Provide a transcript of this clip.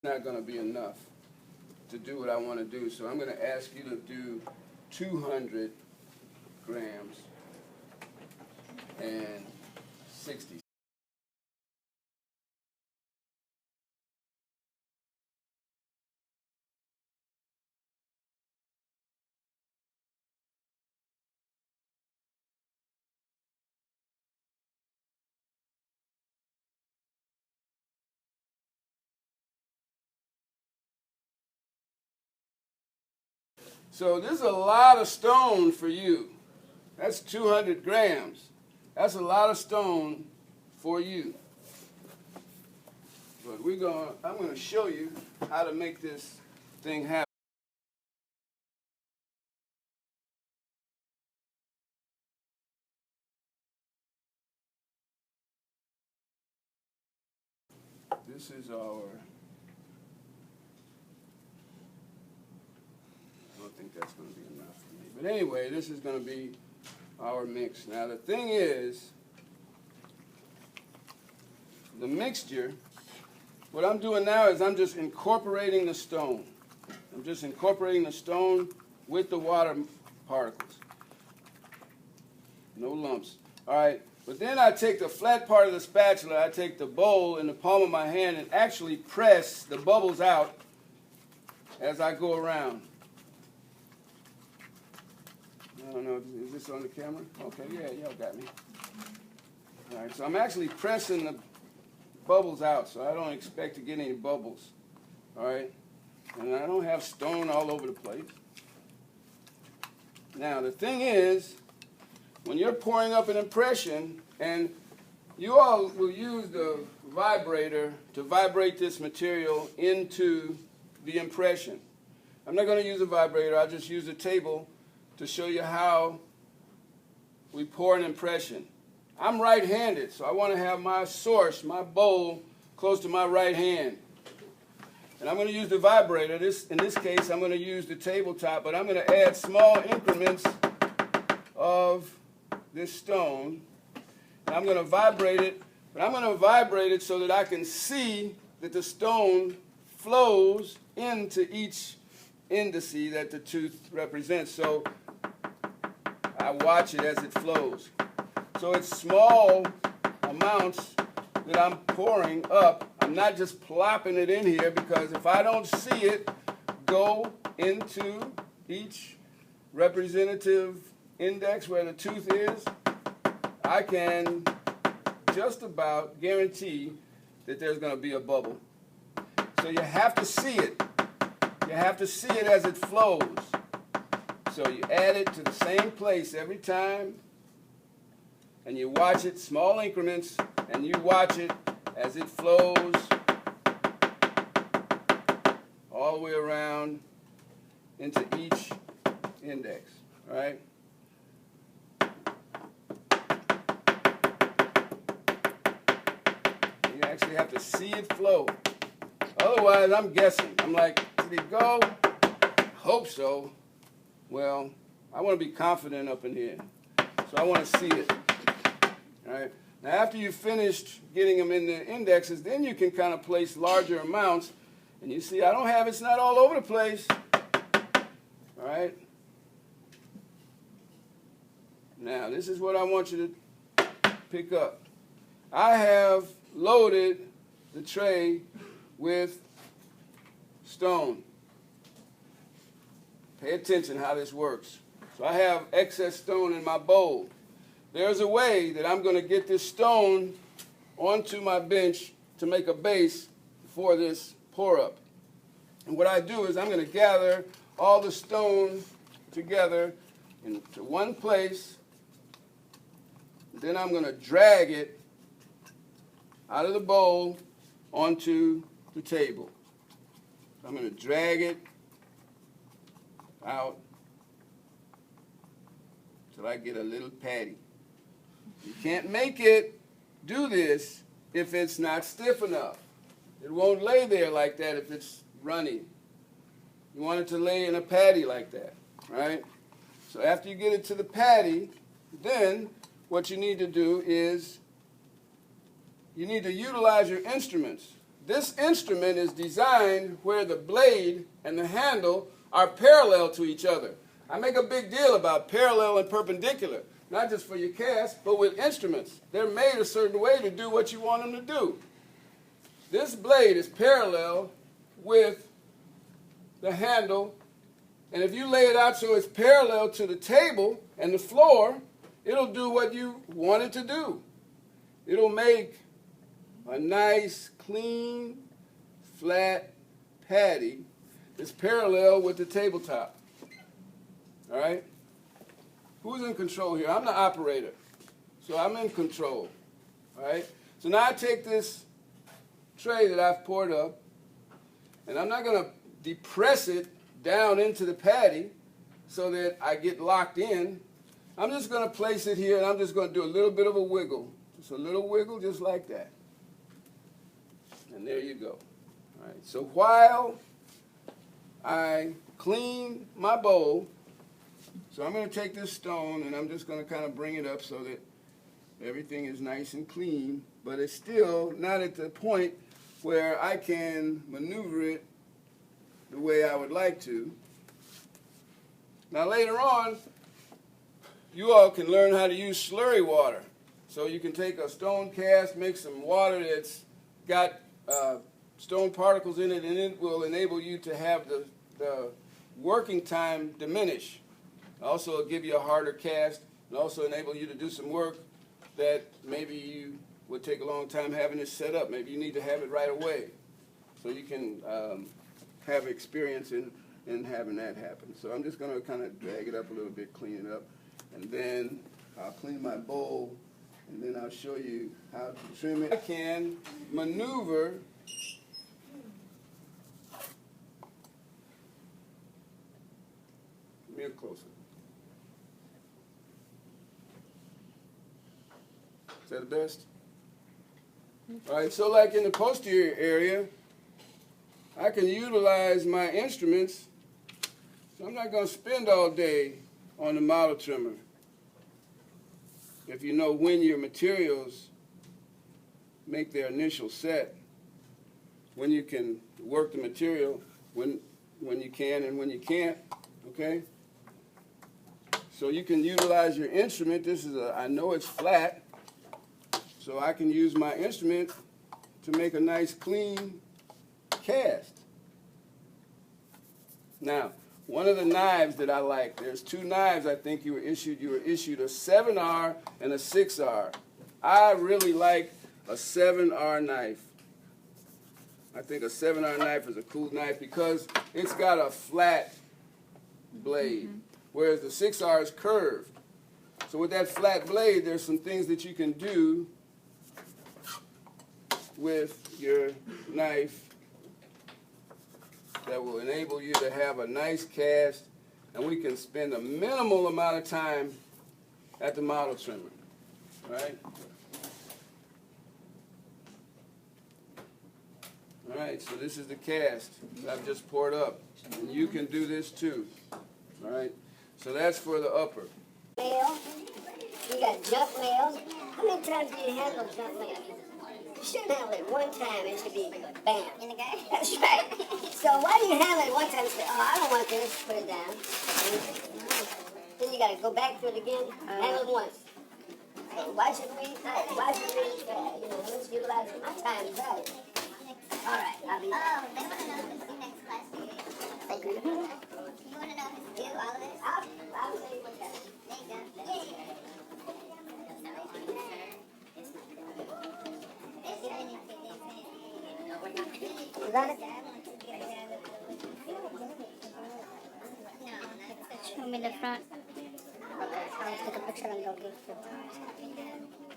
not going to be enough to do what I want to do. So I'm going to ask you to do 200 grams and 60. So this is a lot of stone for you. That's 200 grams. That's a lot of stone for you. But I'm going to show you how to make this thing happen. This is our, I don't think that's going to be enough for me. But anyway, this is going to be our mix. Now the thing is, the mixture, what I'm doing now is I'm just incorporating the stone. I'm just incorporating the stone with the water particles. No lumps. All right. But then I take the flat part of the spatula, I take the bowl in the palm of my hand and actually press the bubbles out as I go around. I don't know, is this on the camera? Okay, yeah, y'all got me. All right, so I'm actually pressing the bubbles out, so I don't expect to get any bubbles. All right, and I don't have stone all over the place. Now, the thing is, when you're pouring up an impression, and you all will use the vibrator to vibrate this material into the impression. I'm not going to use a vibrator, I'll just use a table to show you how we pour an impression. I'm right-handed, so I want to have my source, my bowl, close to my right hand. And I'm going to use the vibrator. In this case, I'm going to use the tabletop, but I'm going to add small increments of this stone. And I'm going to vibrate it, but I'm going to vibrate it so that I can see that the stone flows into each indice that the tooth represents. So I watch it as it flows. So it's small amounts that I'm pouring up. I'm not just plopping it in here, because if I don't see it go into each representative index where the tooth is, I can just about guarantee that there's going to be a bubble. So you have to see it. You have to see it as it flows. So you add it to the same place every time, and you watch it, small increments, and you watch it as it flows all the way around into each index, all right? You actually have to see it flow. Otherwise, I'm guessing. I'm like, did it go? Hope so. Well, I want to be confident up in here, so I want to see it. All right. Now, after you've finished getting them in the indexes, then you can kind of place larger amounts, and you see, it's not all over the place. All right. Now, this is what I want you to pick up. I have loaded the tray with stone. Pay attention how this works. So I have excess stone in my bowl. There's a way that I'm going to get this stone onto my bench to make a base for this pour-up. And what I do is I'm going to gather all the stone together into one place. Then I'm going to drag it out of the bowl onto the table. I'm going to drag it out till I get a little patty. You can't make it do this if it's not stiff enough. It won't lay there like that if it's runny. You want it to lay in a patty like that, right? So after you get it to the patty, then what you need to do is you need to utilize your instruments. this instrument is designed where the blade and the handle are parallel to each other. I make a big deal about parallel and perpendicular, not just for your cast, but with instruments. They're made a certain way to do what you want them to do. This blade is parallel with the handle, and if you lay it out so it's parallel to the table and the floor, it'll do what you want it to do. It'll make a nice, clean, flat patty that's parallel with the tabletop. All right? Who's in control here? I'm the operator, so I'm in control. All right? So now I take this tray that I've poured up, and I'm not going to depress it down into the patty so that I get locked in. I'm just going to place it here, and I'm just going to do a little bit of a wiggle. Just a little wiggle, just like that. And there you go. All right. So while I clean my bowl, so I'm going to take this stone, and I'm just going to kind of bring it up so that everything is nice and clean, but it's still not at the point where I can maneuver it the way I would like to. Now later on, you all can learn how to use slurry water. So you can take a stone cast, mix some water that's got stone particles in it, and it will enable you to have the working time diminish. Also it'll give you a harder cast, and also enable you to do some work that maybe you would take a long time having it set up. Maybe you need to have it right away. So you can have experience in having that happen. So I'm just going to kind of drag it up a little bit, clean it up, and then I'll clean my bowl, and then I'll show you how to trim it. I can maneuver real closer. Is that the best? All right, so like in the posterior area, I can utilize my instruments. So I'm not going to spend all day on the model trimmer. If you know when your materials make their initial set, when you can work the material, when you can and when you can't, okay? So you can utilize your instrument. This is I know it's flat, so I can use my instrument to make a nice clean cast. Now, one of the knives that I like, there's two knives I think you were issued. You were issued a 7R and a 6R. I really like a 7R knife. I think a 7R knife is a cool knife because it's got a flat blade, whereas the 6R is curved. So with that flat blade, there's some things that you can do with your knife that will enable you to have a nice cast, and we can spend a minimal amount of time at the model trimmer, right? All right, so this is the cast that I've just poured up, and you can do this too, all right? So that's for the upper. Mail, you got junk mail. How many times do you handle junk mail? You shouldn't handle it one time, it should be bam. In the guy? That's right. So why do you handle it one time and say, oh, I don't want this, put it down. Then you got to go back to it again, handle it once. So why should we, let's utilize my time, right? All right, I'll be back. Oh, they want to know if it's the next class period. Thank you. You want to know if it's Do all of this? I'll tell you what that is. there you go. You got it? Show me the front. Okay, I'll take a picture and go give it to you.